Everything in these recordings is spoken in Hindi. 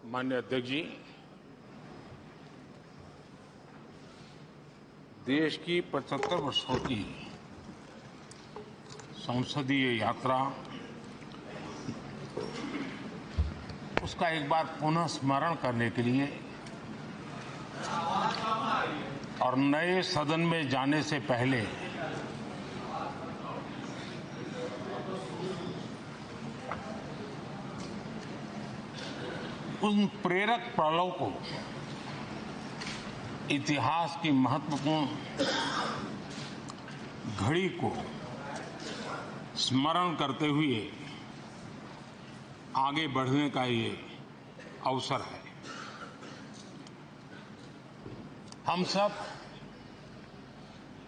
माननीय अध्यक्ष जी, देश की 75 वर्षों की संसदीय यात्रा, उसका एक बार पुनः स्मरण करने के लिए और नए सदन में जाने से पहले उन प्रेरक पलों को, इतिहास की महत्वपूर्ण घड़ी को स्मरण करते हुए आगे बढ़ने का ये अवसर है। हम सब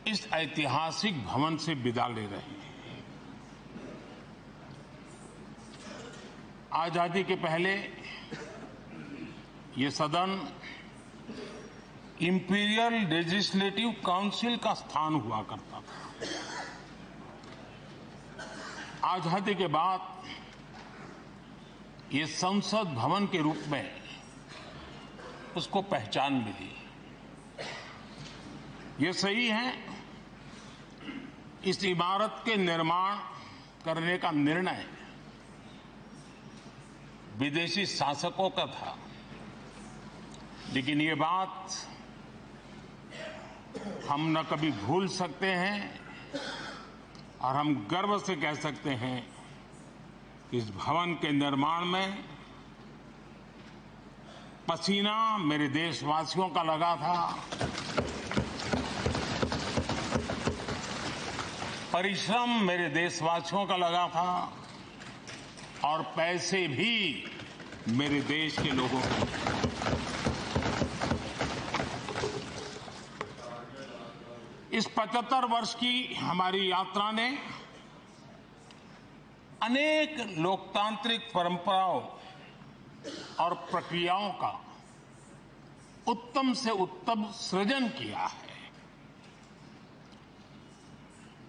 इस ऐतिहासिक भवन से विदा ले रहे हैं। आजादी के पहले ये सदन इंपीरियल लेजिस्लेटिव काउंसिल का स्थान हुआ करता था। आजादी के बाद ये संसद भवन के रूप में उसको पहचान मिली। ये सही है, इस इमारत के निर्माण करने का निर्णय विदेशी शासकों का था, लेकिन ये बात हम न कभी भूल सकते हैं और हम गर्व से कह सकते हैं कि इस भवन के निर्माण में पसीना मेरे देशवासियों का लगा था, परिश्रम मेरे देशवासियों का लगा था और पैसे भी मेरे देश के लोगों के। इस 75 वर्ष की हमारी यात्रा ने अनेक लोकतांत्रिक परंपराओं और प्रक्रियाओं का उत्तम से उत्तम सृजन किया है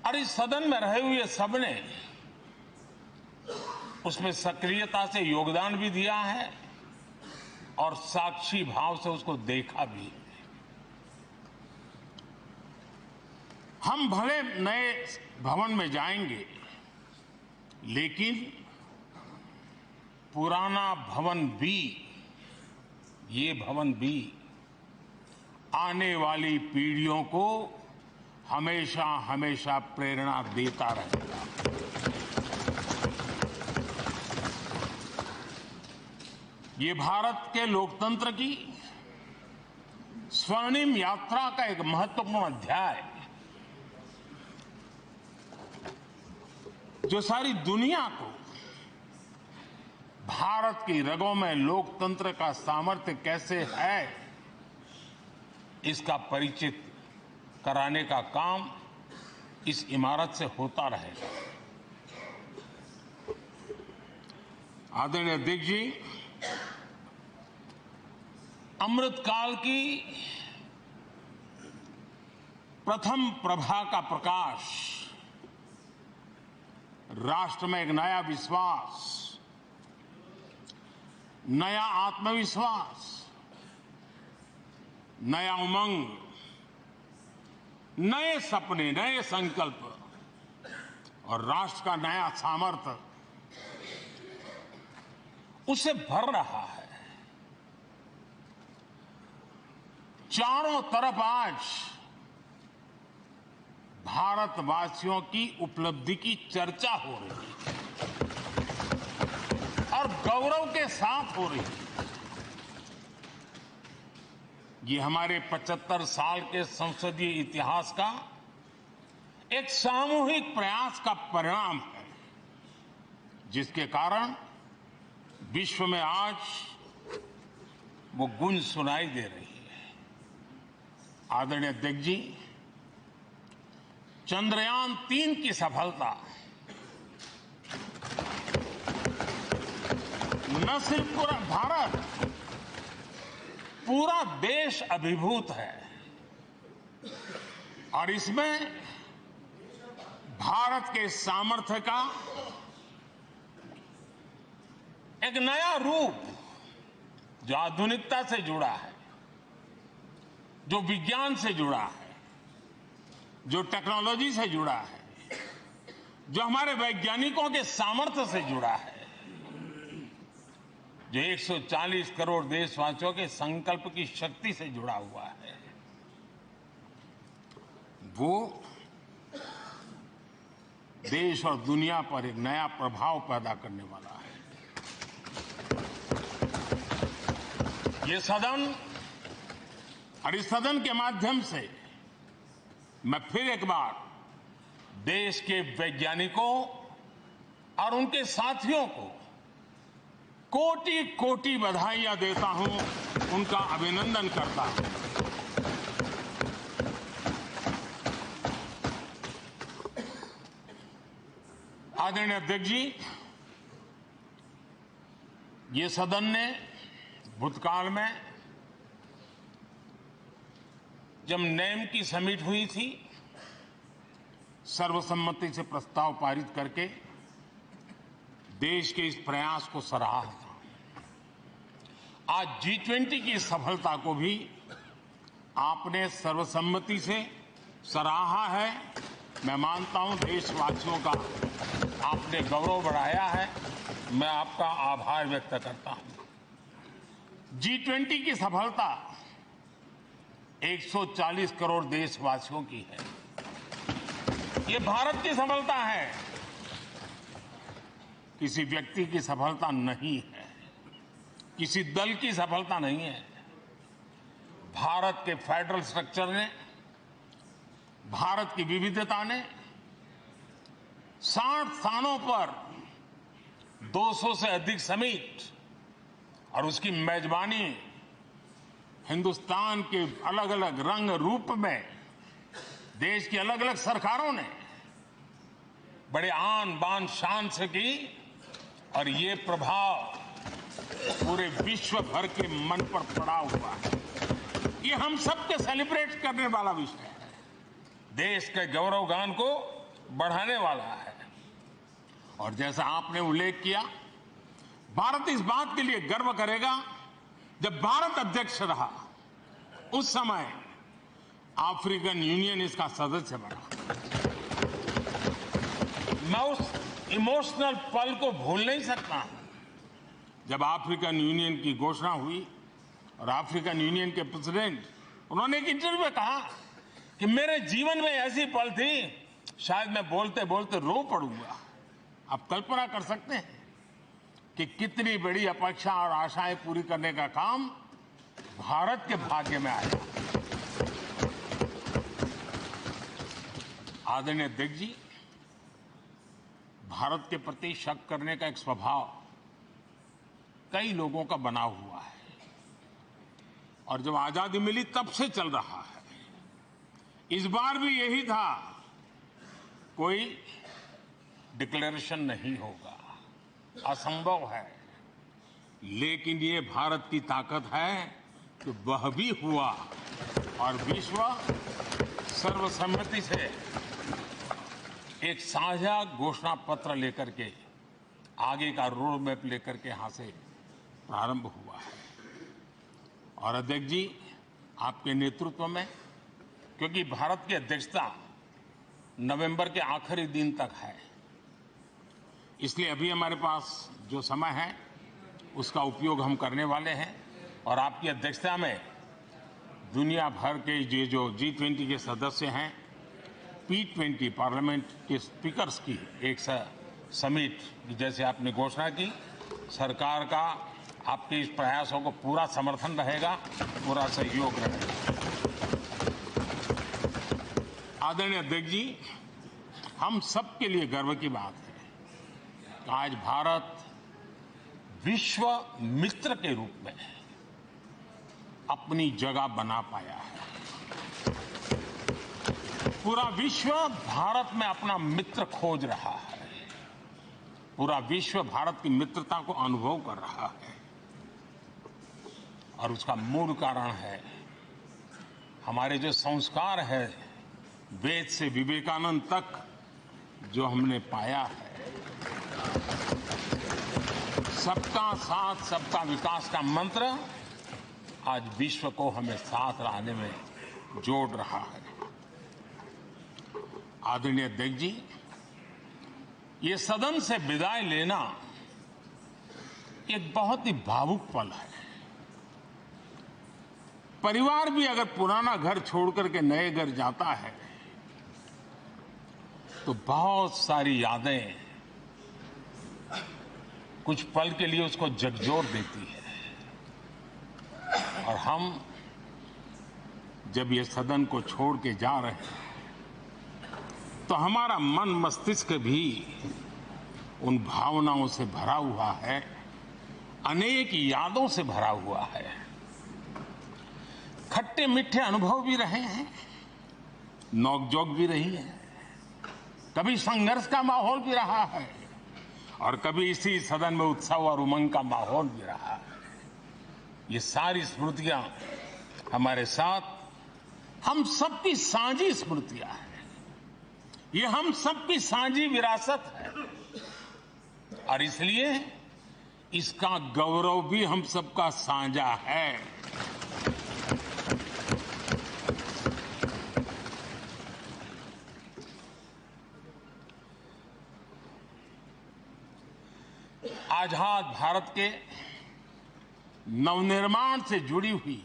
और इस सदन में रहे हुए सबने उसमें सक्रियता से योगदान भी दिया है और साक्षी भाव से उसको देखा भी है। हम भले नए भवन में जाएंगे, लेकिन पुराना भवन भी, ये भवन भी आने वाली पीढ़ियों को हमेशा हमेशा प्रेरणा देता रहेगा। ये भारत के लोकतंत्र की स्वर्णिम यात्रा का एक महत्वपूर्ण अध्याय, जो सारी दुनिया को भारत की रगों में लोकतंत्र का सामर्थ्य कैसे है, इसका परिचित कराने का काम इस इमारत से होता रहेगा। आदरणीय अध्यक्ष जी, अमृतकाल की प्रथम प्रभा का प्रकाश राष्ट्र में एक नया विश्वास, नया आत्मविश्वास, नया उमंग, नए सपने, नए संकल्प और राष्ट्र का नया सामर्थ्य उसे भर रहा है। चारों तरफ आज भारतवासियों की उपलब्धि की चर्चा हो रही है और गौरव के साथ हो रही है। ये हमारे 75 साल के संसदीय इतिहास का एक सामूहिक प्रयास का परिणाम है, जिसके कारण विश्व में आज वो गूंज सुनाई दे रही है। आदरणीय अध्यक्ष जी, चंद्रयान 3 की सफलता न सिर्फ पूरा भारत, पूरा देश अभिभूत है और इसमें भारत के सामर्थ्य का एक नया रूप जो आधुनिकता से जुड़ा है, जो विज्ञान से जुड़ा है, जो टेक्नोलॉजी से जुड़ा है, जो हमारे वैज्ञानिकों के सामर्थ्य से जुड़ा है, जो 140 करोड़ देशवासियों के संकल्प की शक्ति से जुड़ा हुआ है, वो देश और दुनिया पर एक नया प्रभाव पैदा करने वाला है। ये सदन और इस सदन के माध्यम से मैं फिर एक बार देश के वैज्ञानिकों और उनके साथियों को कोटि कोटि बधाइयां देता हूं, उनका अभिनंदन करता हूं। आदरणीय अध्यक्ष जी, ये सदन ने भूतकाल में जब नेम की समिट हुई थी, सर्वसम्मति से प्रस्ताव पारित करके देश के इस प्रयास को सराहा था। आज G20 की सफलता को भी आपने सर्वसम्मति से सराहा है। मैं मानता हूं देशवासियों का आपने गौरव बढ़ाया है। मैं आपका आभार व्यक्त करता हूं। G20 की सफलता 140 करोड़ देशवासियों की है। ये भारत की सफलता है, किसी व्यक्ति की सफलता नहीं है, किसी दल की सफलता नहीं है। भारत के फेडरल स्ट्रक्चर ने, भारत की विविधता ने 60 स्थानों पर 200 से अधिक समिट और उसकी मेजबानी हिंदुस्तान के अलग अलग रंग रूप में देश की अलग अलग सरकारों ने बड़े आन बान शान से की और ये प्रभाव पूरे विश्व भर के मन पर पड़ा हुआ है। ये हम सबके सेलिब्रेट करने वाला विषय है, देश के गौरवगान को बढ़ाने वाला है। और जैसा आपने उल्लेख किया, भारत इस बात के लिए गर्व करेगा, जब भारत अध्यक्ष रहा उस समय अफ्रीकन यूनियन इसका सदस्य बना। मैं उस इमोशनल पल को भूल नहीं सकता जब अफ्रीकन यूनियन की घोषणा हुई और अफ्रीकन यूनियन के प्रेसिडेंट, उन्होंने एक इंटरव्यू में कहा कि मेरे जीवन में ऐसी पल थी शायद मैं बोलते बोलते रो पड़ूंगा। आप कल्पना कर सकते हैं कि कितनी बड़ी अपेक्षा और आशाएं पूरी करने का काम भारत के भाग्य में आया। आदरणीय अध्यक्ष जी, भारत के प्रति शक करने का एक स्वभाव कई लोगों का बना हुआ है और जब आजादी मिली तब से चल रहा है। इस बार भी यही था, कोई डिक्लेरेशन नहीं होगा, असंभव है। लेकिन ये भारत की ताकत है कि वह भी हुआ और विश्व सर्वसम्मति से एक साझा घोषणा पत्र लेकर के आगे का रोड मैप लेकर के यहां से प्रारंभ हुआ है। और अध्यक्ष जी, आपके नेतृत्व में, क्योंकि भारत की अध्यक्षता नवंबर के आखिरी दिन तक है, इसलिए अभी हमारे पास जो समय है उसका उपयोग हम करने वाले हैं और आपकी अध्यक्षता में दुनिया भर के ये जो G20 के सदस्य हैं, P20 पार्लियामेंट के स्पीकर्स की एक समिट, जैसे आपने घोषणा की, सरकार का आपके इस प्रयासों को पूरा समर्थन रहेगा, पूरा सहयोग रहेगा। आदरणीय अध्यक्ष जी, हम सबके लिए गर्व की बात है कि आज भारत विश्व मित्र के रूप में अपनी जगह बना पाया है। पूरा विश्व भारत में अपना मित्र खोज रहा है, पूरा विश्व भारत की मित्रता को अनुभव कर रहा है और उसका मूल कारण है हमारे जो संस्कार है, वेद से विवेकानंद तक जो हमने पाया है। सबका साथ सबका विकास का मंत्र आज विश्व को हमें साथ लाने में जोड़ रहा है। आदरणीय अध्यक्ष जी, ये सदन से विदाई लेना एक बहुत ही भावुक पल है। परिवार भी अगर पुराना घर छोड़कर के नए घर जाता है तो बहुत सारी यादें कुछ पल के लिए उसको झकझोर देती है। और हम जब ये सदन को छोड़ के जा रहे हैं तो हमारा मन मस्तिष्क भी उन भावनाओं से भरा हुआ है, अनेक यादों से भरा हुआ है। खट्टे मीठे अनुभव भी रहे हैं, नोकझोंक भी रही है, कभी संघर्ष का माहौल भी रहा है और कभी इसी सदन में उत्सव और उमंग का माहौल भी रहा है। ये सारी स्मृतियां हमारे साथ हम सबकी साझी स्मृतियां हैं, ये हम सबकी साझी विरासत है और इसलिए इसका गौरव भी हम सबका साझा है। आजाद भारत के नवनिर्माण से जुड़ी हुई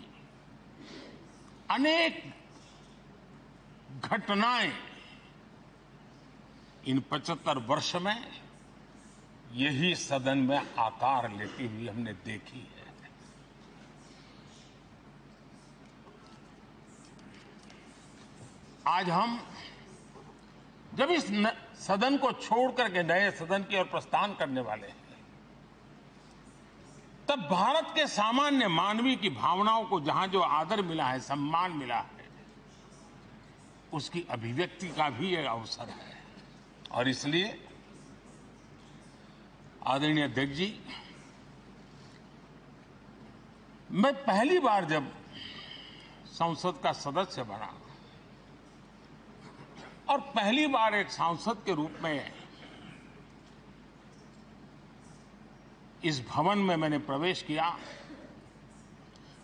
अनेक घटनाएं इन 75 वर्ष में यही सदन में आकार लेती हुई हमने देखी है। आज हम जब इस सदन को छोड़ करके नए सदन की ओर प्रस्थान करने वाले हैं तब भारत के सामान्य मानवीय की भावनाओं को जहां जो आदर मिला है, सम्मान मिला है, उसकी अभिव्यक्ति का भी एक अवसर है। और इसलिए आदरणीय अध्यक्ष जी, मैं पहली बार जब संसद का सदस्य बना और पहली बार एक सांसद के रूप में इस भवन में मैंने प्रवेश किया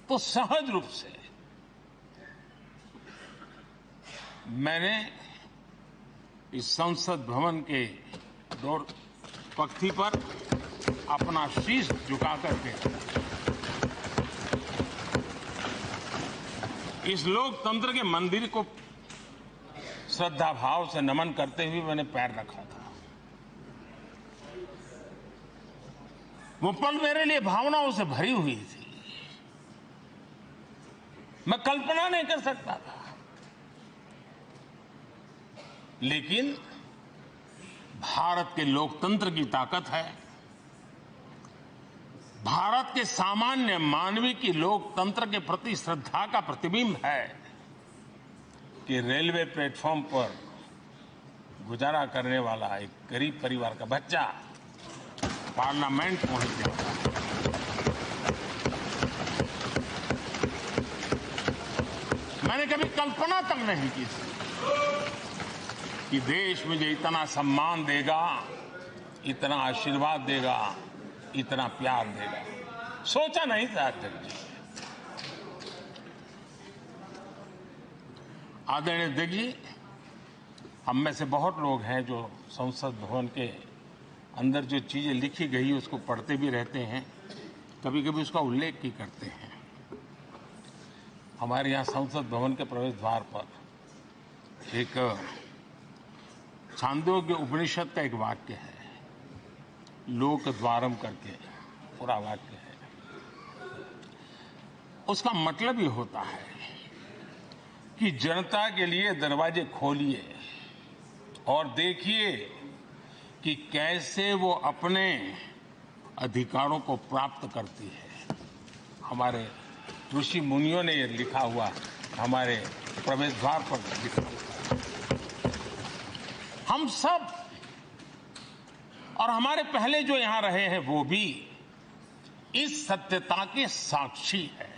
तो सहज रूप से मैंने इस संसद भवन के डोर पक्ति पर अपना शीश झुका करके इस लोकतंत्र के मंदिर को श्रद्धा भाव से नमन करते हुए मैंने पैर रखा था। वो पल मेरे लिए भावनाओं से भरी हुई थी, मैं कल्पना नहीं कर सकता था। लेकिन भारत के लोकतंत्र की ताकत है, भारत के सामान्य मानवीय की लोकतंत्र के प्रति श्रद्धा का प्रतिबिंब है कि रेलवे प्लेटफॉर्म पर गुजारा करने वाला एक गरीब परिवार का बच्चा पार्लियामेंट पहुंच गया। मैंने कभी कल्पना तक नहीं की थी कि देश मुझे इतना सम्मान देगा, इतना आशीर्वाद देगा, इतना प्यार देगा। सोचा नहीं था अध्यक्ष जी। आदरणीय अध्यक्ष जी, हम में से बहुत लोग हैं जो संसद भवन के अंदर जो चीजें लिखी गई उसको पढ़ते भी रहते हैं, कभी कभी उसका उल्लेख भी करते हैं। हमारे यहाँ संसद भवन के प्रवेश द्वार पर एक छांदोग्य उपनिषद का एक वाक्य है, लोक द्वारम करके पूरा वाक्य है। उसका मतलब ये होता है कि जनता के लिए दरवाजे खोलिए और देखिए कि कैसे वो अपने अधिकारों को प्राप्त करती है। हमारे ऋषि मुनियों ने ये लिखा हुआ हमारे प्रवेश द्वार पर लिखा हुआ। हम सब और हमारे पहले जो यहां रहे हैं वो भी इस सत्यता के साक्षी है।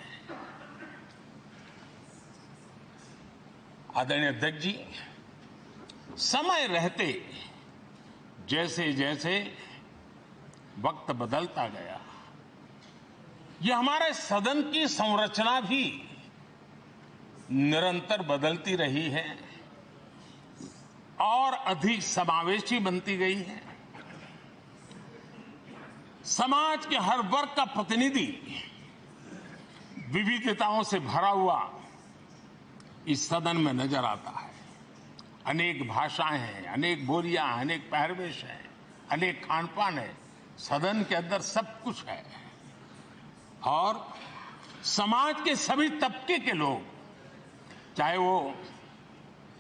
आदरणीय अध्यक्ष जी, समय रहते जैसे जैसे वक्त बदलता गया, ये हमारे सदन की संरचना भी निरंतर बदलती रही है और अधिक समावेशी बनती गई है। समाज के हर वर्ग का प्रतिनिधि विविधताओं से भरा हुआ इस सदन में नजर आता है। अनेक भाषाएं हैं, अनेक बोलियां हैं, अनेक पहरवेश हैं, अनेक खान-पान है। सदन के अंदर सब कुछ है और समाज के सभी तबके के लोग, चाहे वो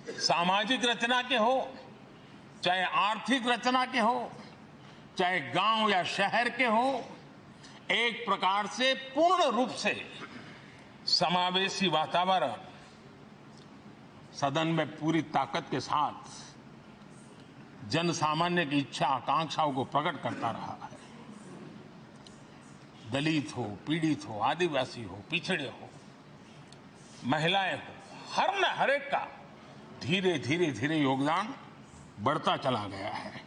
सामाजिक रचना के हो, चाहे आर्थिक रचना के हो, चाहे गांव या शहर के हो, एक प्रकार से पूर्ण रूप से समावेशी वातावरण सदन में पूरी ताकत के साथ जन सामान्य की इच्छा आकांक्षाओं को प्रकट करता रहा है। दलित हो, पीड़ित हो, आदिवासी हो, पिछड़े हो, महिलाएं हो, हर एक का धीरे धीरे धीरे योगदान बढ़ता चला गया है।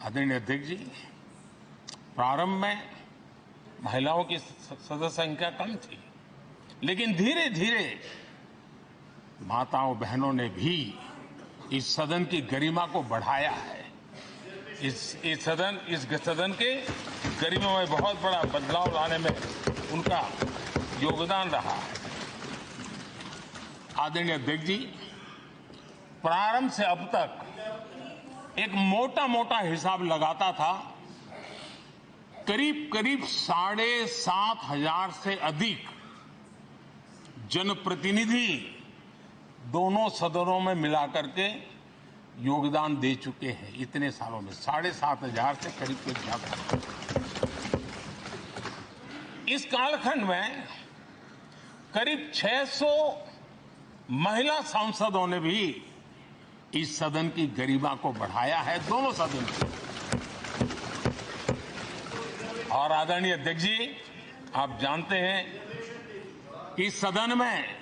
आदरणीय अध्यक्ष जी, प्रारंभ में महिलाओं की सदस्य संख्या कम थी, लेकिन धीरे धीरे माताओं बहनों ने भी इस सदन की गरिमा को बढ़ाया है। इस सदन के गरिमा में बहुत बड़ा बदलाव लाने में उनका योगदान रहा है। आदरणीय अध्यक्ष जी, प्रारंभ से अब तक एक मोटा हिसाब लगाता था, करीब 7,500 से अधिक जनप्रतिनिधि दोनों सदनों में मिलाकर के योगदान दे चुके हैं। इतने सालों में 7,500 से करीब ज्यादा। इस कालखंड में करीब 600 महिला सांसदों ने भी इस सदन की गरिमा को बढ़ाया है, दोनों सदन की। और आदरणीय अध्यक्ष जी, आप जानते हैं कि इस सदन में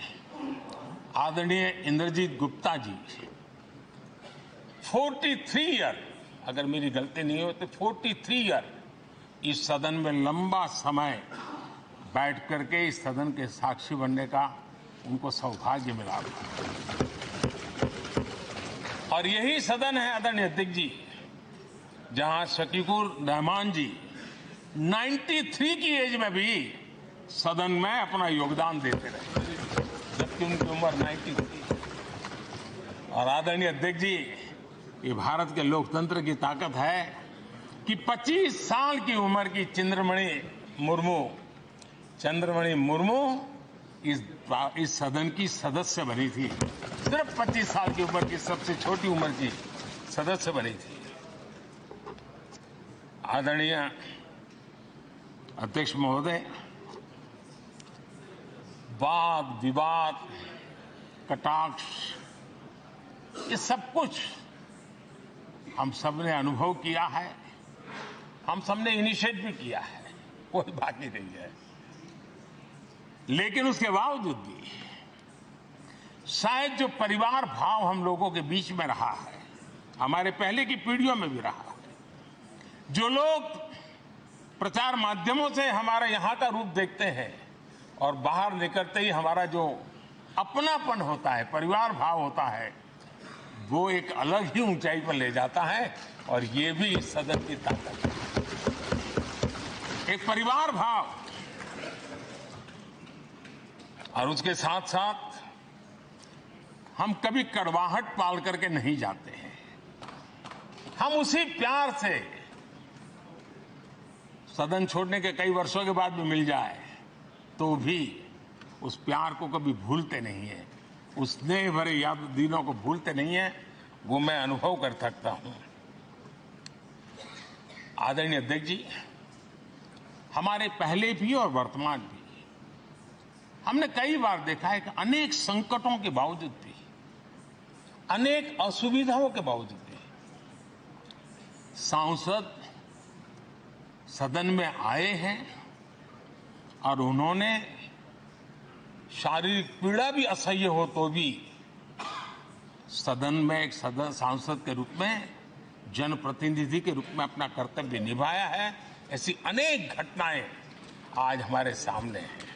आदरणीय इंद्रजीत गुप्ता जी 43 ईयर, अगर मेरी गलती नहीं हो तो 43 ईयर इस सदन में लंबा समय बैठ करके इस सदन के साक्षी बनने का उनको सौभाग्य मिला। और यही सदन है आदरणीय अध्यक्ष जी, जहां शकीकुर रहमान जी 93 की एज में भी सदन में अपना योगदान देते रहे, जबकि उनकी उम्र 93। और आदरणीय अध्यक्ष जी, ये भारत के लोकतंत्र की ताकत है कि 25 साल की उम्र की चंद्रमणि मुर्मू इस सदन की सदस्य बनी थी। सिर्फ 25 साल की उम्र की, सबसे छोटी उम्र की सदस्य बनी थी। आदरणीय अध्यक्ष महोदय, वाद विवाद, कटाक्ष, ये सब कुछ हम सब ने अनुभव किया है, हम सब ने इनिशिएट भी किया है, कोई बात नहीं रही है। लेकिन उसके बावजूद भी शायद जो परिवार भाव हम लोगों के बीच में रहा है, हमारे पहले की पीढ़ियों में भी रहा है, जो लोग प्रचार माध्यमों से हमारे यहाँ का रूप देखते हैं और बाहर निकलते ही हमारा जो अपनापन होता है, परिवार भाव होता है, वो एक अलग ही ऊंचाई पर ले जाता है। और ये भी इस सदन की ताकत है, एक परिवार भाव। और उसके साथ साथ हम कभी कड़वाहट पाल करके नहीं जाते हैं, हम उसी प्यार से सदन छोड़ने के कई वर्षों के बाद भी मिल जाए तो भी उस प्यार को कभी भूलते नहीं है, उस स्नेह भरे याद दिनों को भूलते नहीं है। वो मैं अनुभव कर सकता हूं। आदरणीय अध्यक्ष जी, हमारे पहले भी और वर्तमान भी हमने कई बार देखा है कि अनेक संकटों के बावजूद भी, अनेक असुविधाओं के बावजूद भी सांसद सदन में आए हैं और उन्होंने शारीरिक पीड़ा भी असह्य हो तो भी सदन में एक सांसद के रूप में जनप्रतिनिधि के रूप में अपना कर्तव्य निभाया है। ऐसी अनेक घटनाएं आज हमारे सामने हैं।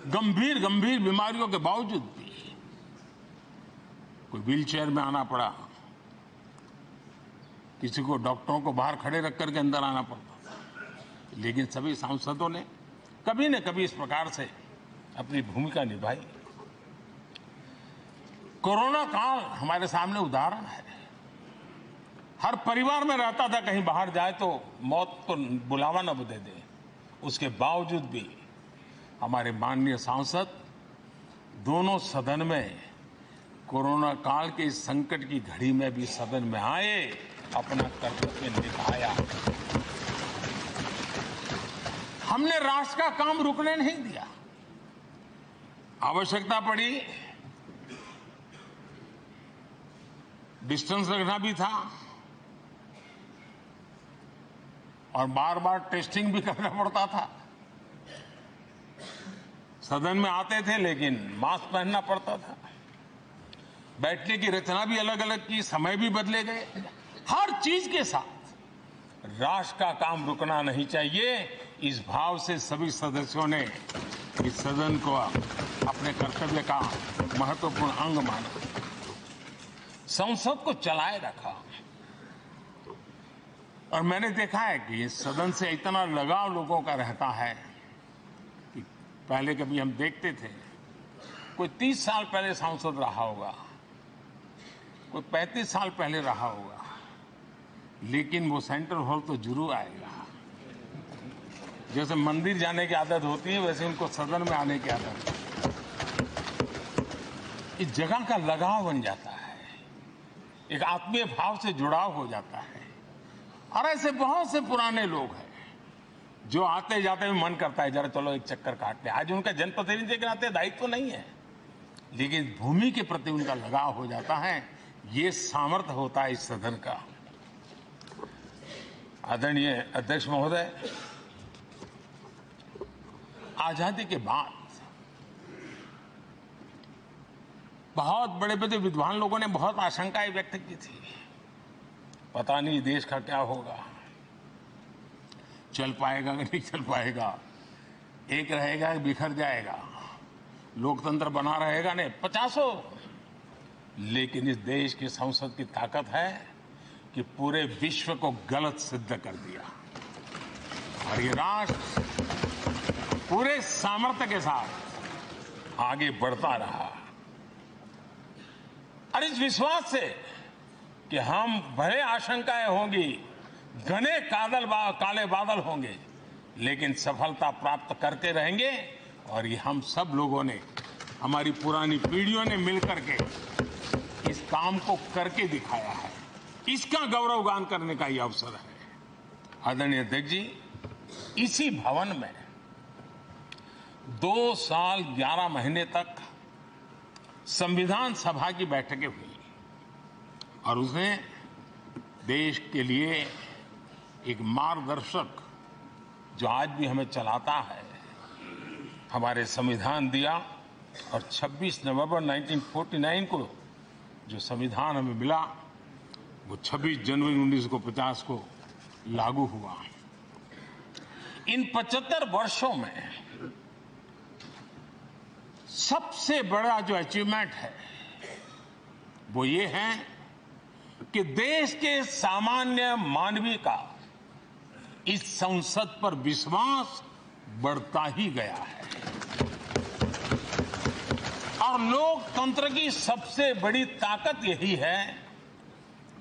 गंभीर गंभीर बीमारियों के बावजूद भी कोई व्हीलचेयर में आना पड़ा, किसी को डॉक्टरों को बाहर खड़े रख करके अंदर आना पड़ता, लेकिन सभी सांसदों ने कभी न कभी इस प्रकार से अपनी भूमिका निभाई। कोरोना काल हमारे सामने उदाहरण है। हर परिवार में रहता था कहीं बाहर जाए तो मौत को बुलावा न दे दे, उसके बावजूद भी हमारे माननीय सांसद दोनों सदन में कोरोना काल के इस संकट की घड़ी में भी सदन में आए, अपना कर्तव्य निभाया। हमने राष्ट्र का काम रुकने नहीं दिया। आवश्यकता पड़ी, डिस्टेंस रखना भी था और बार बार टेस्टिंग भी करना पड़ता था। सदन में आते थे लेकिन मास्क पहनना पड़ता था। बैठने की रचना भी अलग अलग की, समय भी बदले गए। हर चीज के साथ राष्ट्र का काम रुकना नहीं चाहिए, इस भाव से सभी सदस्यों ने इस सदन को अपने कर्तव्य का महत्वपूर्ण अंग माना, संसद को चलाए रखा। और मैंने देखा है कि इस सदन से इतना लगाव लोगों का रहता है कि पहले कभी हम देखते थे कोई 30 साल पहले सांसद रहा होगा, कोई 35 साल पहले रहा होगा, लेकिन वो सेंट्रल हॉल तो जरूर आएगा। जैसे मंदिर जाने की आदत होती है, वैसे उनको सदन में आने की आदत है। इस जगह का लगाव बन जाता है, एक आत्मीय भाव से जुड़ाव हो जाता है। और ऐसे बहुत से पुराने लोग हैं जो आते जाते में मन करता है जरा चलो एक चक्कर काटते। आज उनका जनप्रतिनिधि के नाते दायित्व तो नहीं है, लेकिन भूमि के प्रति उनका लगाव हो जाता है। ये सामर्थ्य होता है इस सदन का। आदरणीय अध्यक्ष महोदय, आजादी के बाद बहुत बड़े बड़े विद्वान लोगों ने बहुत आशंकाएं व्यक्त की थी। पता नहीं देश का क्या होगा, चल पाएगा कि नहीं चल पाएगा, एक रहेगा कि बिखर जाएगा, लोकतंत्र बना रहेगा नहीं, 50। लेकिन इस देश की संसद की ताकत है कि पूरे विश्व को गलत सिद्ध कर दिया और ये राष्ट्र पूरे सामर्थ्य के साथ आगे बढ़ता रहा। और इस विश्वास से कि हम भले आशंकाएं होंगी, घने काले बादल होंगे, लेकिन सफलता प्राप्त करते रहेंगे। और ये हम सब लोगों ने, हमारी पुरानी पीढ़ियों ने मिलकर के इस काम को करके दिखाया है। इसका गौरवगान करने का ये अवसर है। आदरणीय अध्यक्ष जी, इसी भवन में 2 साल 11 महीने तक संविधान सभा की बैठकें हुई और उसने देश के लिए एक मार्गदर्शक जो आज भी हमें चलाता है, हमारे संविधान दिया। और 26 नवंबर 1949 को जो संविधान हमें मिला, वो 26 जनवरी 1950 को लागू हुआ। इन 75 वर्षों में सबसे बड़ा जो अचीवमेंट है वो ये है कि देश के सामान्य मानवी का इस संसद पर विश्वास बढ़ता ही गया है। और लोकतंत्र की सबसे बड़ी ताकत यही है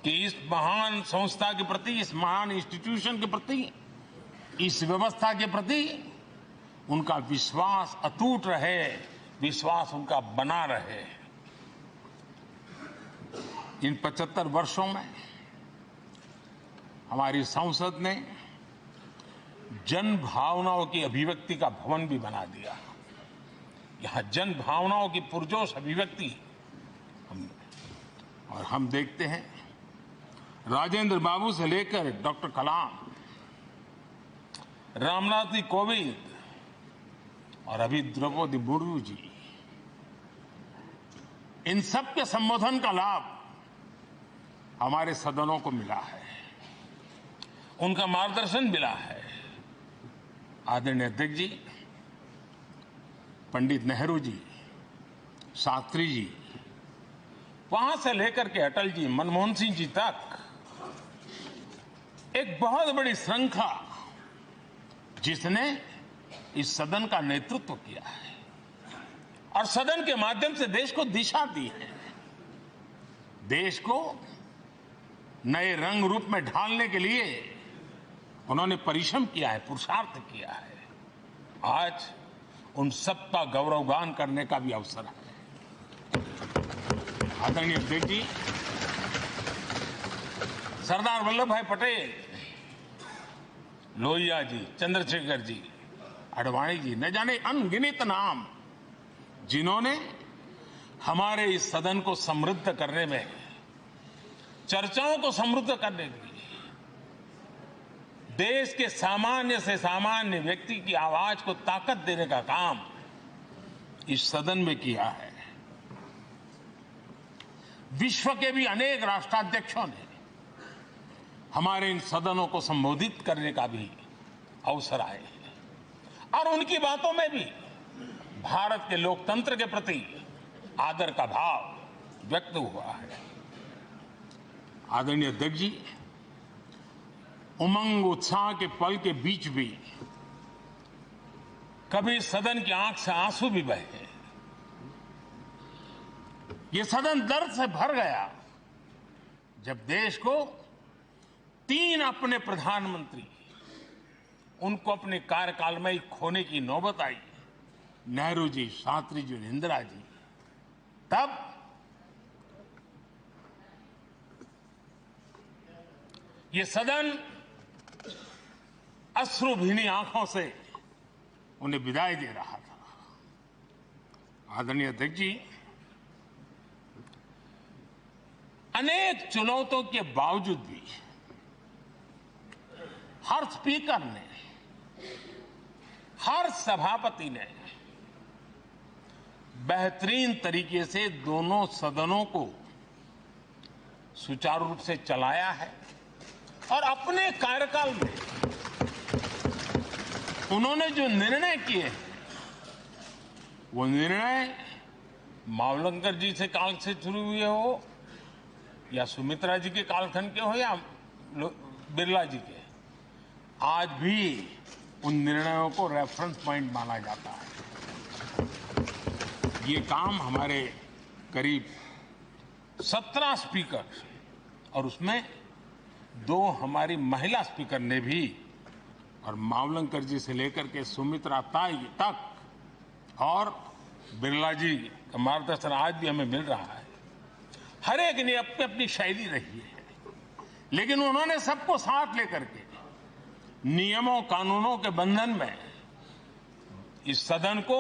कि इस महान संस्था के प्रति, इस महान इंस्टीट्यूशन के प्रति, इस व्यवस्था के प्रति उनका विश्वास अटूट रहे, विश्वास उनका बना रहे। इन 75 वर्षों में हमारी संसद ने जन भावनाओं की अभिव्यक्ति का भवन भी बना दिया। यहां जन भावनाओं की पुरजोश अभिव्यक्ति और हम देखते हैं राजेंद्र बाबू से लेकर डॉक्टर कलाम, रामनाथ जी कोविंद और अभी द्रौपदी मुर्मू जी, इन सब के संबोधन का लाभ हमारे सदनों को मिला है, उनका मार्गदर्शन मिला है। आदरणीय अध्यक्ष जी, पंडित नेहरू जी, शास्त्री जी, वहां से लेकर के अटल जी, मनमोहन सिंह जी तक एक बहुत बड़ी श्रृंखला जिसने इस सदन का नेतृत्व किया है और सदन के माध्यम से देश को दिशा दी है, देश को नए रंग रूप में ढालने के लिए उन्होंने परिश्रम किया है, पुरुषार्थ किया है। आज उन सबका गौरवगान करने का भी अवसर है। आदरणीय अध्यक्ष जी, सरदार वल्लभ भाई पटेल, लोहिया जी, चंद्रशेखर जी, आडवाणी जी, न जाने अनगिनत नाम जिन्होंने हमारे इस सदन को समृद्ध करने में, चर्चाओं को समृद्ध करने के लिए, देश के सामान्य से सामान्य व्यक्ति की आवाज को ताकत देने का काम इस सदन में किया है। विश्व के भी अनेक राष्ट्राध्यक्षों ने हमारे इन सदनों को संबोधित करने का भी अवसर आए हैं और उनकी बातों में भी भारत के लोकतंत्र के प्रति आदर का भाव व्यक्त हुआ है। आदरणीय अध्यक्ष जी, उमंग उत्साह के पल के बीच भी कभी सदन की आंख से आंसू भी बहे। ये सदन दर्द से भर गया जब देश को 3 अपने प्रधानमंत्री उनको अपने कार्यकाल में ही खोने की नौबत आई, नेहरू जी, शास्त्री जी और इंदिरा जी। तब ये सदन अश्रुभीनी आंखों से उन्हें विदाई दे रहा था। आदरणीय अध्यक्ष जी, अनेक चुनौतियों के बावजूद भी हर स्पीकर ने, हर सभापति ने बेहतरीन तरीके से दोनों सदनों को सुचारू रूप से चलाया है और अपने कार्यकाल में उन्होंने जो निर्णय किए वो निर्णय मावलंकर जी से काल से शुरू हुए हो या सुमित्रा जी के कालखंड के हो या बिरला जी के, आज भी उन निर्णयों को रेफरेंस पॉइंट माना जाता है। ये काम हमारे करीब 17 स्पीकर और उसमें 2 हमारी महिला स्पीकर ने भी, और मावलंकर जी से लेकर के सुमित्रा ताई तक और बिरला जी का मार्गदर्शन आज भी हमें मिल रहा है। हर एक ने अपनी अपनी शैली रही है, लेकिन उन्होंने सबको साथ लेकर के नियमों कानूनों के बंधन में इस सदन को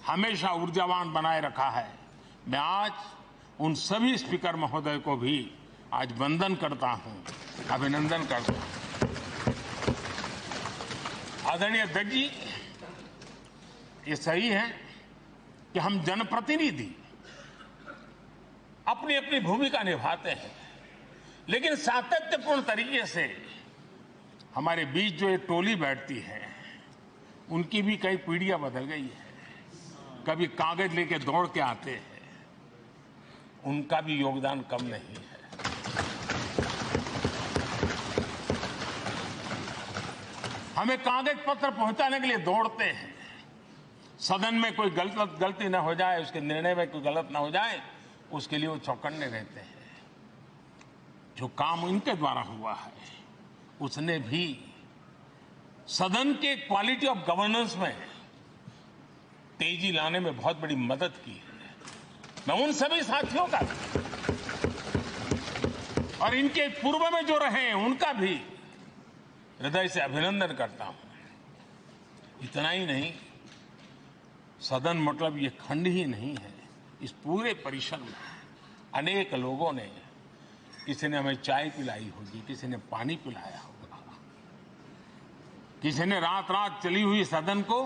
हमेशा ऊर्जावान बनाए रखा है। मैं आज उन सभी स्पीकर महोदय को भी आज वंदन करता हूं, अभिनंदन करता हूं। आदरणीय अध्यक्ष जी, ये सही है कि हम जनप्रतिनिधि अपनी अपनी भूमिका निभाते हैं, लेकिन सातत्यपूर्ण तरीके से हमारे बीच जो ये टोली बैठती है उनकी भी कई पीढ़ियां बदल गई है। कभी कागज लेके दौड़ के आते हैं, उनका भी योगदान कम नहीं है। हमें कागज पत्र पहुंचाने के लिए दौड़ते हैं, सदन में कोई गलती ना हो जाए, उसके निर्णय में कोई गलत ना हो जाए, उसके लिए वो चौकन्ने रहते हैं। जो काम इनके द्वारा हुआ है उसने भी सदन के क्वालिटी ऑफ गवर्नेंस में तेजी लाने में बहुत बड़ी मदद की है। मैं उन सभी साथियों का और इनके पूर्व में जो रहे हैं उनका भी हृदय से अभिनंदन करता हूं। इतना ही नहीं, सदन मतलब ये खंड ही नहीं है, इस पूरे परिसर में अनेक लोगों ने, किसी ने हमें चाय पिलाई होगी, किसी ने पानी पिलाया होगा, किसी ने रात रात चली हुई सदन को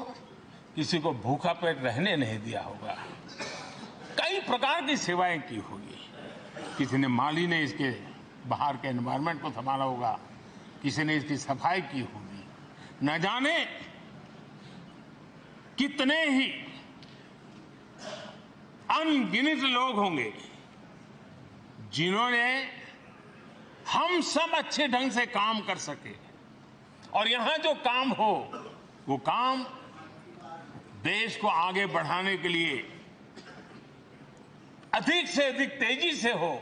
किसी को भूखा पेट रहने नहीं दिया होगा। कई कई प्रकार की सेवाएं की होगी। किसी ने माली ने इसके बाहर के एनवायरनमेंट को संभाला होगा, किसी ने इसकी सफाई की होगी। न जाने कितने ही अनगिनत लोग होंगे जिन्होंने हम सब अच्छे ढंग से काम कर सके, और यहां जो काम हो वो काम देश को आगे बढ़ाने के लिए अधिक से अधिक तेजी से हो।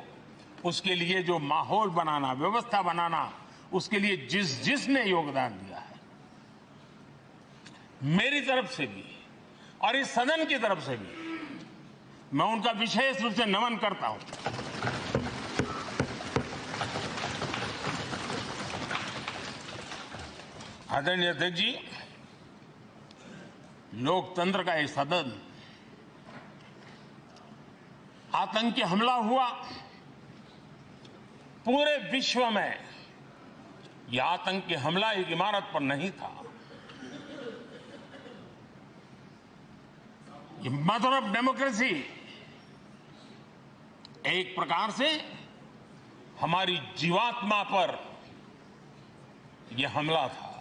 उसके लिए जो माहौल बनाना, व्यवस्था बनाना, उसके लिए जिसने योगदान दिया है, मेरी तरफ से भी और इस सदन की तरफ से भी मैं उनका विशेष रूप से नमन करता हूं। आदरणीय अध्यक्ष जी, लोकतंत्र का एक सदन, आतंकी हमला हुआ, पूरे विश्व में यह आतंकी हमला एक इमारत पर नहीं था, ये मदर ऑफ डेमोक्रेसी एक प्रकार से हमारी जीवात्मा पर यह हमला था।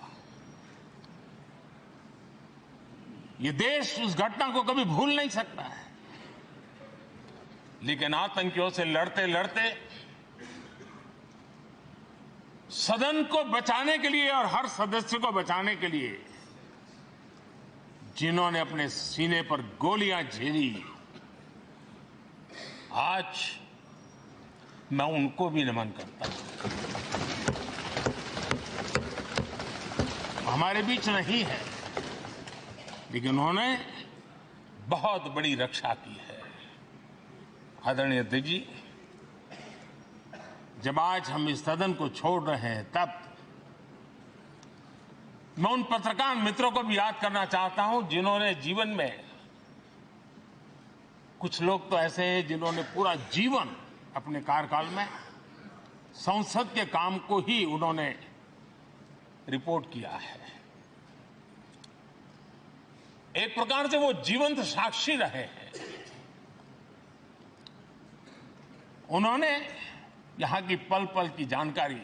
ये देश उस घटना को कभी भूल नहीं सकता है, लेकिन आतंकियों से लड़ते लड़ते सदन को बचाने के लिए और हर सदस्य को बचाने के लिए जिन्होंने अपने सीने पर गोलियां झेली, आज मैं उनको भी नमन करता हूं। हमारे बीच नहीं है, लेकिन उन्होंने बहुत बड़ी रक्षा की है। आदरणीय अध्यक्ष जी, जब आज हम इस सदन को छोड़ रहे हैं, तब मैं उन पत्रकार मित्रों को भी याद करना चाहता हूं जिन्होंने जीवन में, कुछ लोग तो ऐसे हैं जिन्होंने पूरा जीवन अपने कार्यकाल में संसद के काम को ही उन्होंने रिपोर्ट किया है। एक प्रकार से वो जीवंत साक्षी रहे हैं। उन्होंने यहां की पल पल की जानकारी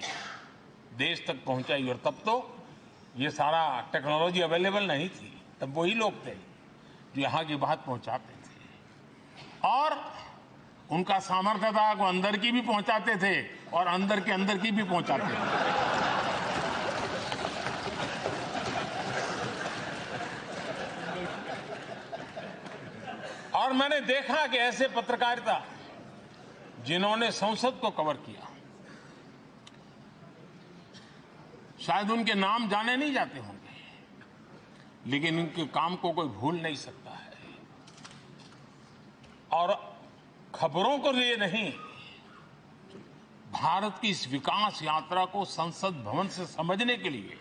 देश तक पहुंचाई, और तब तो ये सारा टेक्नोलॉजी अवेलेबल नहीं थी। तब वही लोग थे जो यहां की बात पहुंचाते थे, और उनका सामर्थ्य था वो अंदर की भी पहुंचाते थे और अंदर की भी पहुंचाते थे। और मैंने देखा कि ऐसे पत्रकारिता जिन्होंने संसद को कवर किया, शायद उनके नाम जाने नहीं जाते होंगे, लेकिन उनके काम को कोई भूल नहीं सकता है। और खबरों को लिए नहीं, भारत की इस विकास यात्रा को संसद भवन से समझने के लिए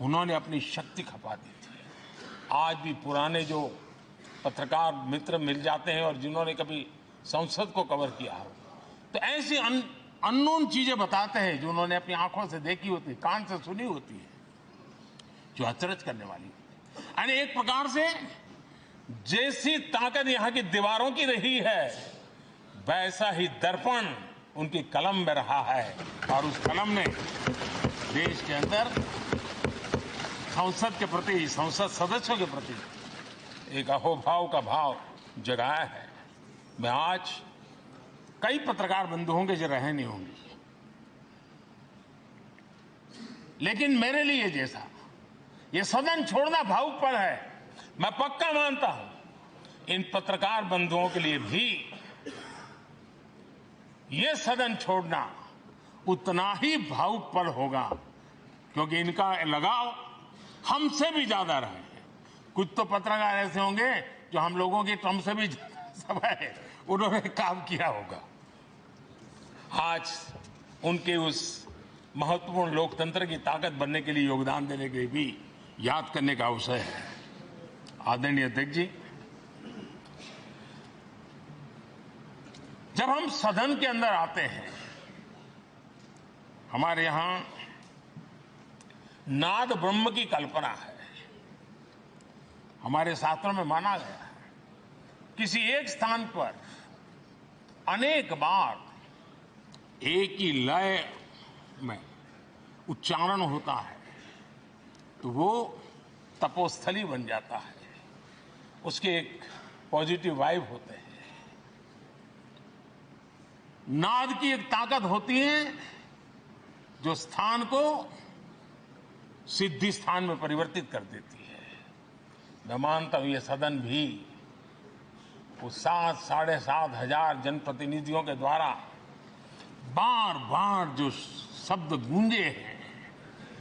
उन्होंने अपनी शक्ति खपा दी थी। आज भी पुराने जो पत्रकार मित्र मिल जाते हैं और जिन्होंने कभी संसद को कवर किया हो, तो ऐसी अननोन चीजें बताते हैं जो उन्होंने अपनी आंखों से देखी होती, कान से सुनी होती है, जो अचरज करने वाली होती है। यानी एक प्रकार से जैसी ताकत यहां की दीवारों की रही है, वैसा ही दर्पण उनकी कलम में रहा है, और उस कलम ने देश के अंदर संसद के प्रति, संसद सदस्यों के प्रति एक अहोभाव का भाव जगाया है। मैं आज, कई पत्रकार बंधु होंगे जो रहे नहीं होंगे, लेकिन मेरे लिए जैसा ये सदन छोड़ना भावुक पल है, मैं पक्का मानता हूं इन पत्रकार बंधुओं के लिए भी ये सदन छोड़ना उतना ही भावुक पल होगा, क्योंकि इनका लगाव हमसे भी ज्यादा रहे हैं। कुछ तो पत्रकार ऐसे होंगे जो हम लोगों की टर्म से भी समय उन्होंने काम किया होगा। आज उनके उस महत्वपूर्ण लोकतंत्र की ताकत बनने के लिए, योगदान देने के लिए भी याद करने का अवसर है। आदरणीय अध्यक्ष जी, जब हम सदन के अंदर आते हैं, हमारे यहां नाद ब्रह्म की कल्पना है। हमारे शास्त्रों में माना गया है किसी एक स्थान पर अनेक बार एक ही लय में उच्चारण होता है तो वो तपोस्थली बन जाता है, उसके एक पॉजिटिव वाइब होते हैं। नाद की एक ताकत होती है जो स्थान को सिद्धि स्थान में परिवर्तित कर देती है। मैं मानता हूं ये सदन भी उस 7-7.5 हजार जनप्रतिनिधियों के द्वारा बार बार जो शब्द गूंजे हैं,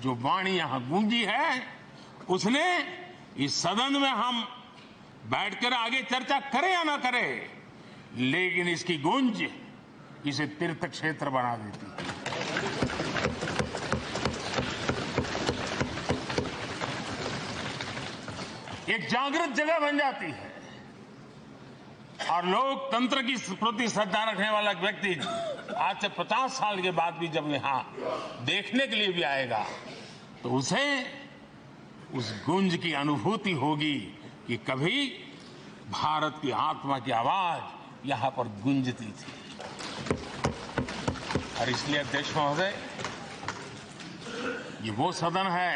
जो वाणी यहां गूंजी है, उसने इस सदन में हम बैठकर आगे चर्चा करें या ना करें, लेकिन इसकी गूंज इसे तीर्थ क्षेत्र बना देती है। एक जागृत जगह बन जाती है और लोकतंत्र की प्रति श्रद्धा रखने वाला व्यक्ति आज से 50 साल के बाद भी जब यहां देखने के लिए भी आएगा तो उसे उस गूंज की अनुभूति होगी कि कभी भारत की आत्मा की आवाज यहां पर गूंजती थी। और इसलिए अध्यक्ष महोदय, ये वो सदन है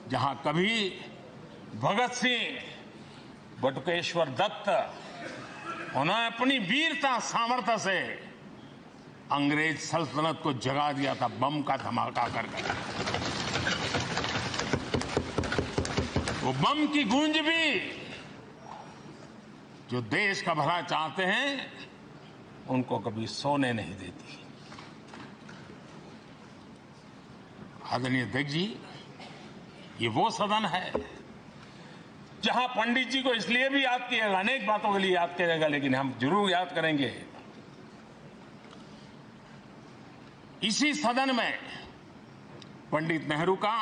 जहां कभी भगत सिंह, बटुकेश्वर दत्त, उन्होंने अपनी वीरता सामर्थ्य से अंग्रेज सल्तनत को जगा दिया था बम का धमाका करके। वो बम की गूंज भी जो देश का भला चाहते हैं उनको कभी सोने नहीं देती। आदरणीय अध्यक्ष जी, ये वो सदन है जहां पंडित जी को इसलिए भी याद किएगा, अनेक बातों के लिए याद करेगा, लेकिन हम जरूर याद करेंगे इसी सदन में पंडित नेहरू का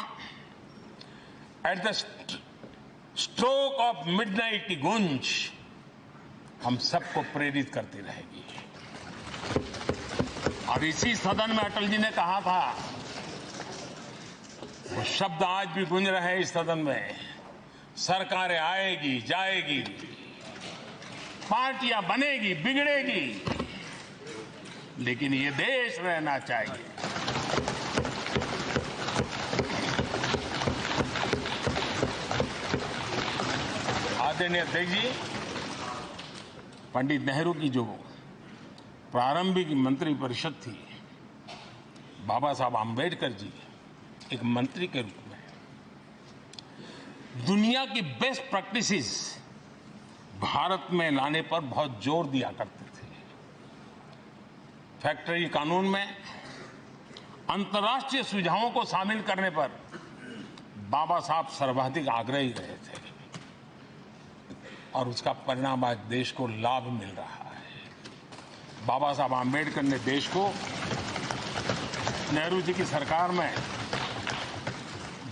at the stroke of midnight की गूंज हम सबको प्रेरित करती रहेगी। और इसी सदन में अटल जी ने कहा था, वो शब्द आज भी गूंज रहे हैं इस सदन में, सरकारें आएगी जाएगी, पार्टियां बनेगी बिगड़ेगी, लेकिन ये देश रहना चाहिए। आदरणीय अध्यक्ष जी, पंडित नेहरू की जो प्रारंभिक मंत्री परिषद थी, बाबा साहब आम्बेडकर जी एक मंत्री के रूप में दुनिया की बेस्ट प्रैक्टिसेस भारत में लाने पर बहुत जोर दिया करते थे। फैक्ट्री कानून में अंतर्राष्ट्रीय सुझावों को शामिल करने पर बाबा साहब सर्वाधिक आग्रही रहे थे और उसका परिणाम आज देश को लाभ मिल रहा है। बाबा साहब आम्बेडकर ने देश को नेहरू जी की सरकार में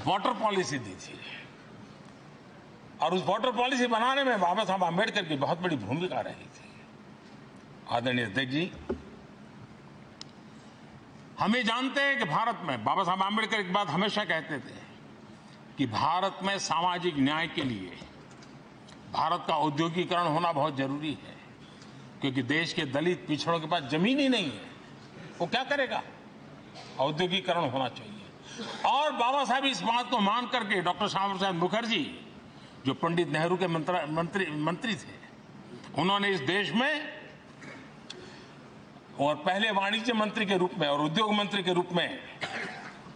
वाटर पॉलिसी दी थी और उस वाटर पॉलिसी बनाने में बाबा साहब आम्बेडकर की बहुत बड़ी भूमिका रही थी। आदरणीय अध्यक्ष जी, हम ये जानते हैं कि भारत में बाबा साहब आम्बेडकर एक बात हमेशा कहते थे कि भारत में सामाजिक न्याय के लिए भारत का औद्योगिकरण होना बहुत जरूरी है, क्योंकि देश के दलित पिछड़ों के पास जमीन ही नहीं है, वो क्या करेगा? औद्योगिकरण होना चाहिए। और बाबा साहब इस बात को मान करके डॉक्टर श्यामा प्रसाद मुखर्जी, जो पंडित नेहरू के मंत्री थे, उन्होंने इस देश में और पहले वाणिज्य मंत्री के रूप में और उद्योग मंत्री के रूप में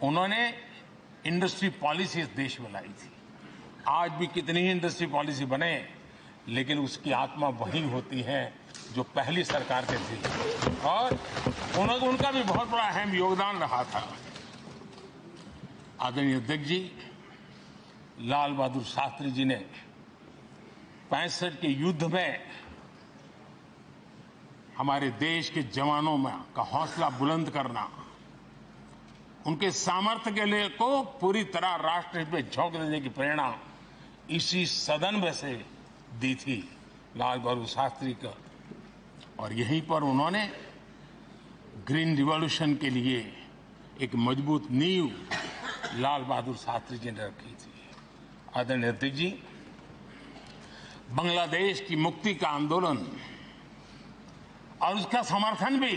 उन्होंने इंडस्ट्री पॉलिसी इस देश में लाई थी। आज भी कितनी ही इंडस्ट्री पॉलिसी बने, लेकिन उसकी आत्मा वही होती है जो पहली सरकार के थी और उनका भी बहुत बड़ा अहम योगदान रहा था। आदरणीय अध्यक्ष जी, लाल बहादुर शास्त्री जी ने 65 के युद्ध में हमारे देश के जवानों में का हौसला बुलंद करना, उनके सामर्थ्य के लिए को पूरी तरह राष्ट्र हित में झोंक देने की प्रेरणा इसी सदन में से दी थी लाल बहादुर शास्त्री का। और यहीं पर उन्होंने ग्रीन रिवॉल्यूशन के लिए एक मजबूत नींव लाल बहादुर शास्त्री जी ने रखी थी। आदरणीय अध्यक्ष जी, बांग्लादेश की मुक्ति का आंदोलन और उसका समर्थन भी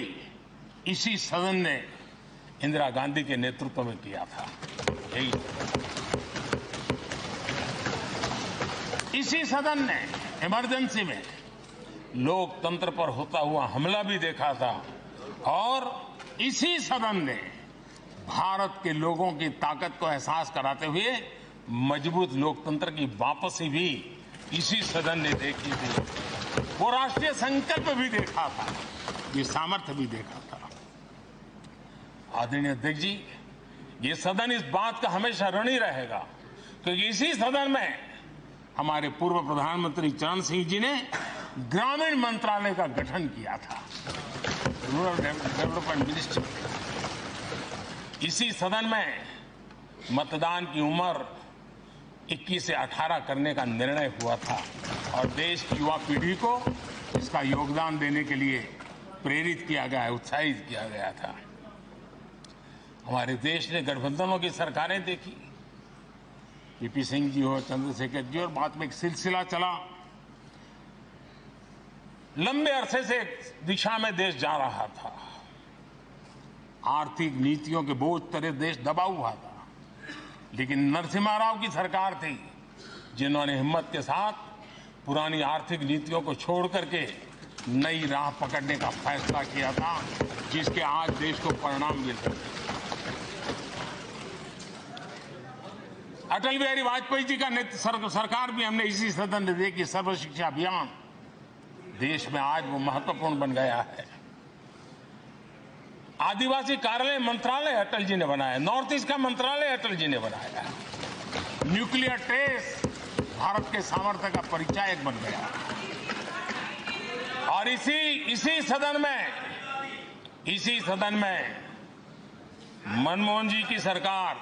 इसी सदन ने इंदिरा गांधी के नेतृत्व में किया था। इसी सदन ने इमरजेंसी में लोकतंत्र पर होता हुआ हमला भी देखा था और इसी सदन ने भारत के लोगों की ताकत को एहसास कराते हुए मजबूत लोकतंत्र की वापसी भी इसी सदन ने देखी थी। वो राष्ट्रीय संकल्प भी देखा था, ये सामर्थ्य भी देखा था। आदरणीय अध्यक्ष जी, ये सदन इस बात का हमेशा ऋणी रहेगा क्योंकि इसी सदन में हमारे पूर्व प्रधानमंत्री चरण सिंह जी ने ग्रामीण मंत्रालय का गठन किया था, रूरल डेवलपमेंट मिनिस्ट्री। इसी सदन में मतदान की उम्र 21 से 18 करने का निर्णय हुआ था और देश की युवा पीढ़ी को इसका योगदान देने के लिए प्रेरित किया गया, उत्साहित किया गया था। हमारे देश ने गठबंधनों की सरकारें देखी, पीपी सिंह जी हो, चंद्रशेखर जी, और बाद में एक सिलसिला चला। लंबे अरसे से एक दिशा में देश जा रहा था, आर्थिक नीतियों के बोझ तले देश दबा हुआ था, लेकिन नरसिम्हा राव की सरकार थी जिन्होंने हिम्मत के साथ पुरानी आर्थिक नीतियों को छोड़ करके नई राह पकड़ने का फैसला किया था, जिसके आज देश को परिणाम मिल रहे हैं। अटल बिहारी वाजपेयी जी का सरकार भी हमने इसी सदन ने देखी। सर्व शिक्षा अभियान देश में आज वो महत्वपूर्ण बन गया है। आदिवासी कार्यालय मंत्रालय अटल जी ने बनाया, नॉर्थ ईस्ट का मंत्रालय अटल जी ने बनाया। न्यूक्लियर टेस्ट भारत के सामर्थ्य का परिचायक बन गया। और इसी सदन में मनमोहन जी की सरकार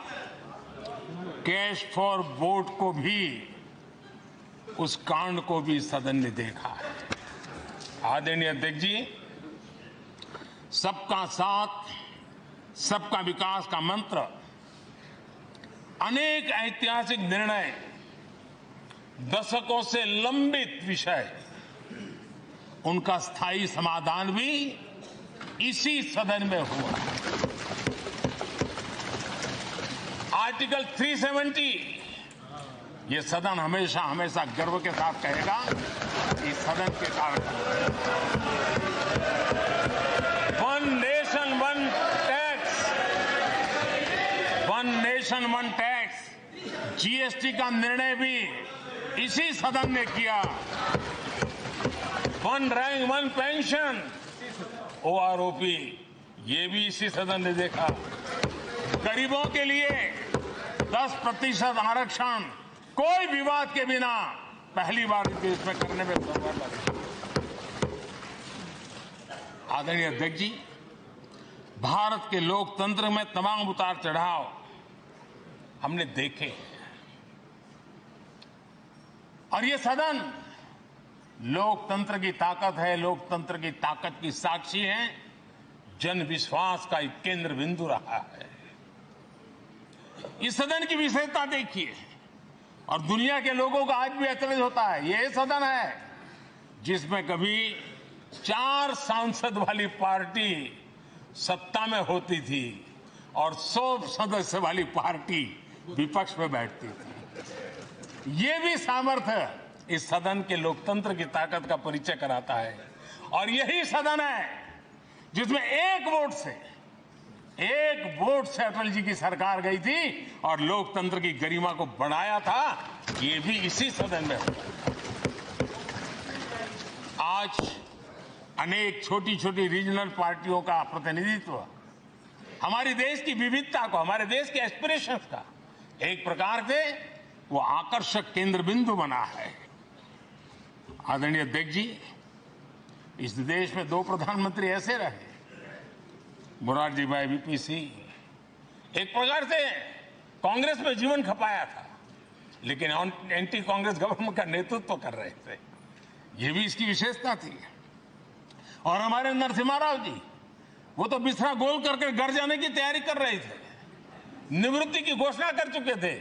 कैश फॉर वोट को भी, उस कांड को भी सदन ने देखा है। आदरणीय अध्यक्ष जी, सबका साथ सबका विकास का मंत्र, अनेक ऐतिहासिक निर्णय, दशकों से लंबित विषय, उनका स्थायी समाधान भी इसी सदन में हुआ। आर्टिकल 370, ये सदन हमेशा हमेशा गर्व के साथ कहेगा, इस सदन के कारण one nation one tax, GST का निर्णय भी इसी सदन ने किया। One rank one pension, OROP, ये भी इसी सदन ने देखा। गरीबों के लिए 10% आरक्षण कोई विवाद के बिना पहली बार देश में करने में सफल रही। आदरणीय अध्यक्ष जी, भारत के लोकतंत्र में तमाम उतार चढ़ाव हमने देखे और ये सदन लोकतंत्र की ताकत है, लोकतंत्र की ताकत की साक्षी है, जन विश्वास का एक केंद्र बिंदु रहा है। इस सदन की विशेषता देखिए और दुनिया के लोगों का आज भी अचरज होता है। यह सदन है जिसमें कभी 4 सांसद वाली पार्टी सत्ता में होती थी और 100 सदस्य वाली पार्टी विपक्ष में बैठती थी। ये भी सामर्थ्य इस सदन के लोकतंत्र की ताकत का परिचय कराता है। और यही सदन है जिसमें एक वोट से अटल जी की सरकार गई थी और लोकतंत्र की गरिमा को बढ़ाया था। ये भी इसी सदन में हुआ। आज अनेक छोटी छोटी रीजनल पार्टियों का प्रतिनिधित्व हमारे देश की विविधता को, हमारे देश के एस्पिरेशंस का एक प्रकार से वो आकर्षक केंद्र बिंदु बना है। आदरणीय अध्यक्ष जी, इस देश में 2 प्रधानमंत्री ऐसे रहे, मोरारजी भाई वीपी सिंह एक प्रकार से कांग्रेस में जीवन खपाया था, लेकिन एंटी कांग्रेस गवर्नमेंट का नेतृत्व कर रहे थे। ये भी इसकी विशेषता थी। और हमारे नरसिम्हा राव जी, वो तो बिस्तरा गोल करके घर जाने की तैयारी कर रहे थे, निवृत्ति की घोषणा कर चुके थे,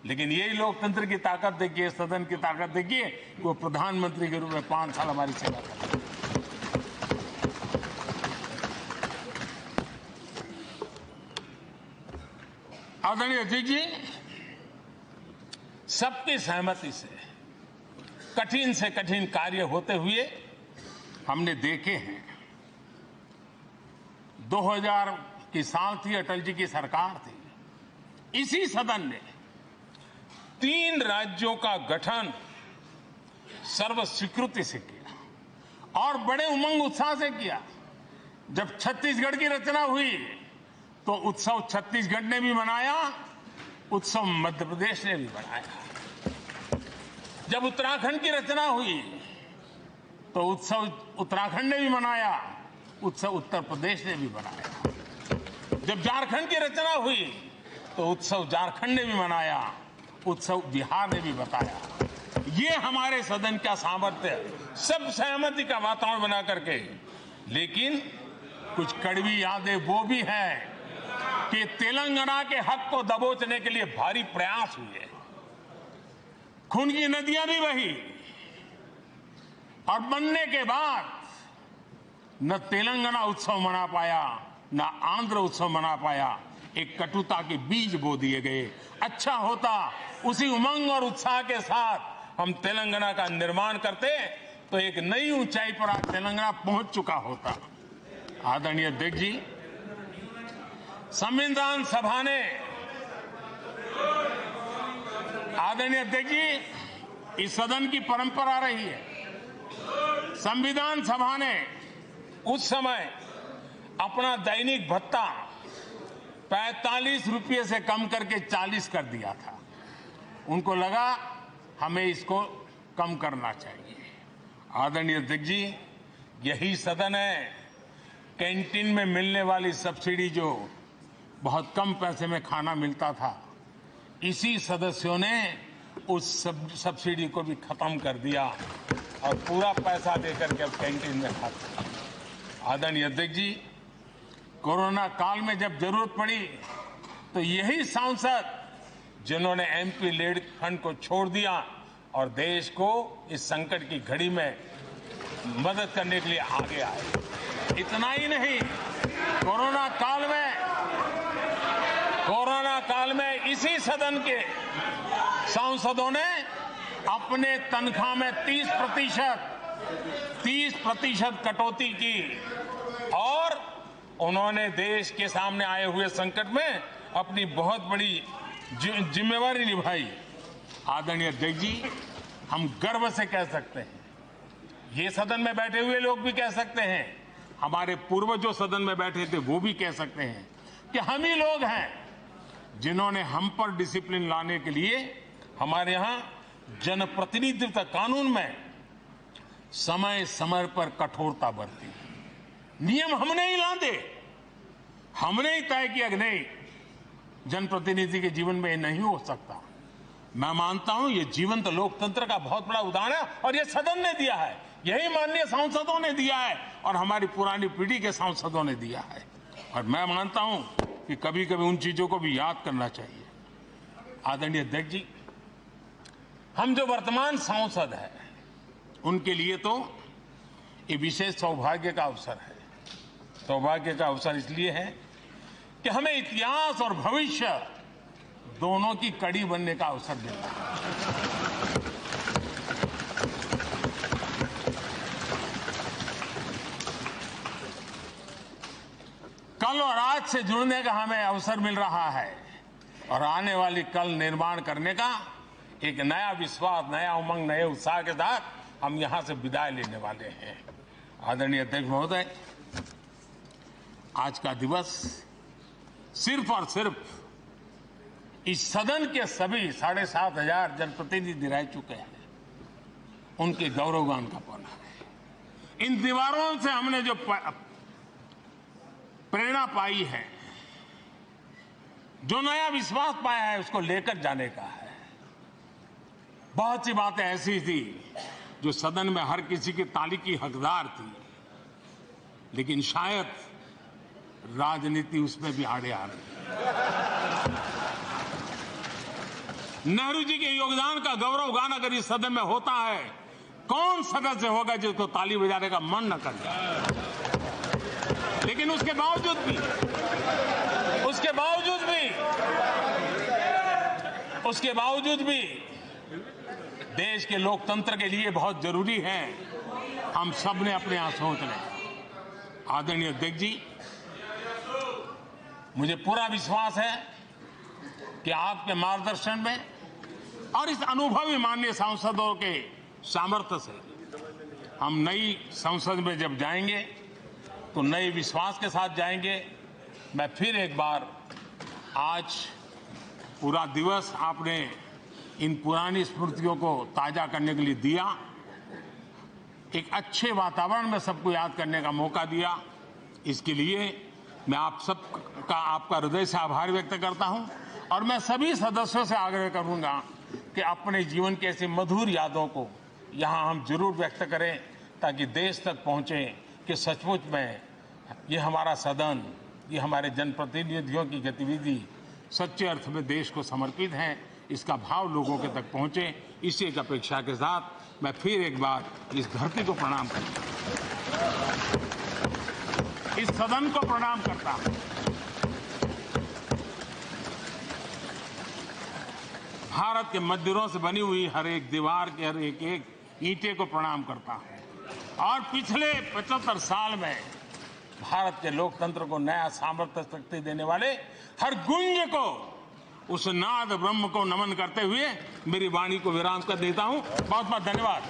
लेकिन यही लोकतंत्र की ताकत देखिए, सदन की ताकत देखिए, वो प्रधानमंत्री के रूप में 5 साल हमारी सेवा कर। आदरणीय अध्यक्ष जी, सबकी सहमति से कठिन कार्य होते हुए हमने देखे हैं। 2000 की साल थी, अटल जी की सरकार थी। इसी सदन ने 3 राज्यों का गठन सर्वस्वीकृति से किया और बड़े उमंग उत्साह से किया। जब छत्तीसगढ़ की रचना हुई तो उत्सव छत्तीसगढ़ ने भी मनाया, उत्सव मध्य प्रदेश ने भी मनाया। जब उत्तराखंड की रचना हुई तो उत्सव उत्तराखंड ने भी मनाया, उत्सव उत्तर प्रदेश ने भी मनाया। जब झारखंड की रचना हुई तो उत्सव झारखंड ने भी मनाया, उत्सव बिहार ने भी बताया। ये हमारे सदन का सामर्थ्य, सब सहमति का वातावरण बना करके। लेकिन कुछ कड़वी यादें वो भी हैं कि तेलंगाना के हक को दबोचने के लिए भारी प्रयास हुए, खून की नदियां भी बही और बनने के बाद न तेलंगाना उत्सव मना पाया, न आंध्र उत्सव मना पाया। एक कटुता के बीज बो दिए गए। अच्छा होता उसी उमंग और उत्साह के साथ हम तेलंगाना का निर्माण करते तो एक नई ऊंचाई पर आज तेलंगाना पहुंच चुका होता। आदरणीय अध्यक्ष जी, संविधान सभा ने, आदरणीय अध्यक्ष जी, इस सदन की परंपरा रही है। संविधान सभा ने उस समय अपना दैनिक भत्ता 45 रुपये से कम करके 40 कर दिया था। उनको लगा हमें इसको कम करना चाहिए। आदरणीय अध्यक्ष जी, यही सदन है कैंटीन में मिलने वाली सब्सिडी, जो बहुत कम पैसे में खाना मिलता था, इसी सदस्यों ने उस सब्सिडी को भी खत्म कर दिया और पूरा पैसा देकर के अब कैंटीन में खाते। आदरणीय अध्यक्ष जी, कोरोना काल में जब जरूरत पड़ी तो यही सांसद जिन्होंने एमपी लेड फंड को छोड़ दिया और देश को इस संकट की घड़ी में मदद करने के लिए आगे आए। इतना ही नहीं, कोरोना काल में इसी सदन के सांसदों ने अपने तनख्वाह में 30% कटौती की और उन्होंने देश के सामने आए हुए संकट में अपनी बहुत बड़ी जिम्मेवारी निभाई। आदरणीय अध्यक्ष जी, हम गर्व से कह सकते हैं, ये सदन में बैठे हुए लोग भी कह सकते हैं, हमारे पूर्वज जो सदन में बैठे थे वो भी कह सकते हैं कि हम ही लोग हैं जिन्होंने हम पर डिसिप्लिन लाने के लिए हमारे यहां जनप्रतिनिधित्व कानून में समय समय पर कठोरता बरती। नियम हमने ही लादे, हमने ही तय किया कि नहीं, जनप्रतिनिधि के जीवन में ये नहीं हो सकता। मैं मानता हूं ये जीवंत लोकतंत्र का बहुत बड़ा उदाहरण है और ये सदन ने दिया है, यही माननीय सांसदों ने दिया है और हमारी पुरानी पीढ़ी के सांसदों ने दिया है। और मैं मानता हूं कि कभी कभी उन चीजों को भी याद करना चाहिए। आदरणीय अध्यक्ष जी, हम जो वर्तमान सांसद हैं उनके लिए तो ये विशेष सौभाग्य का अवसर है। सौभाग्य का अवसर इसलिए है कि हमें इतिहास और भविष्य दोनों की कड़ी बनने का अवसर मिलता है। कल और आज से जुड़ने का हमें अवसर मिल रहा है और आने वाली कल निर्माण करने का एक नया विश्वास, नया उमंग, नए उत्साह के साथ हम यहां से विदाई लेने वाले हैं। आदरणीय अध्यक्ष महोदय, आज का दिवस सिर्फ और सिर्फ इस सदन के सभी 7,500 जनप्रतिनिधि रह चुके हैं उनके गौरवगान का पल है। इन दीवारों से हमने जो प्रेरणा पाई है, जो नया विश्वास पाया है, उसको लेकर जाने का है। बहुत सी बातें ऐसी थी जो सदन में हर किसी की ताली की हकदार थी, लेकिन शायद राजनीति उसमें भी आड़े आ रही है। नेहरू जी के योगदान का गौरव गान अगर इस सदन में होता है, कौन सदस्य होगा जिसको ताली बजाने का मन न कर जाए। लेकिन उसके बावजूद भी देश के लोकतंत्र के लिए बहुत जरूरी है हम सब ने अपने यहां सोच लें। आदरणीय अध्यक्ष जी, मुझे पूरा विश्वास है कि आपके मार्गदर्शन में और इस अनुभवी माननीय सांसदों के सामर्थ्य से हम नई संसद में जब जाएंगे तो नए विश्वास के साथ जाएंगे। मैं फिर एक बार आज पूरा दिवस आपने इन पुरानी स्मृतियों को ताजा करने के लिए दिया, एक अच्छे वातावरण में सबको याद करने का मौका दिया। इसके लिए मैं आप सबका आपका हृदय से आभार व्यक्त करता हूं और मैं सभी सदस्यों से आग्रह करूंगा कि अपने जीवन की ऐसी मधुर यादों को यहां हम जरूर व्यक्त करें ताकि देश तक पहुंचे कि सचमुच में ये हमारा सदन, ये हमारे जनप्रतिनिधियों की गतिविधि सच्चे अर्थ में देश को समर्पित है। इसका भाव लोगों के तक पहुंचे, इसी एक अपेक्षा के साथ मैं फिर एक बार इस धरती को प्रणाम करता हूं, इस सदन को प्रणाम करता हूं। भारत के मंदिरों से बनी हुई हर एक दीवार के हर एक ईंटे को प्रणाम करता हूं और पिछले 75 साल में भारत के लोकतंत्र को नया सामर्थ्य शक्ति देने वाले हर गुंज को, उस नाद ब्रह्म को नमन करते हुए मेरी वाणी को विराम कर देता हूं। बहुत बहुत धन्यवाद।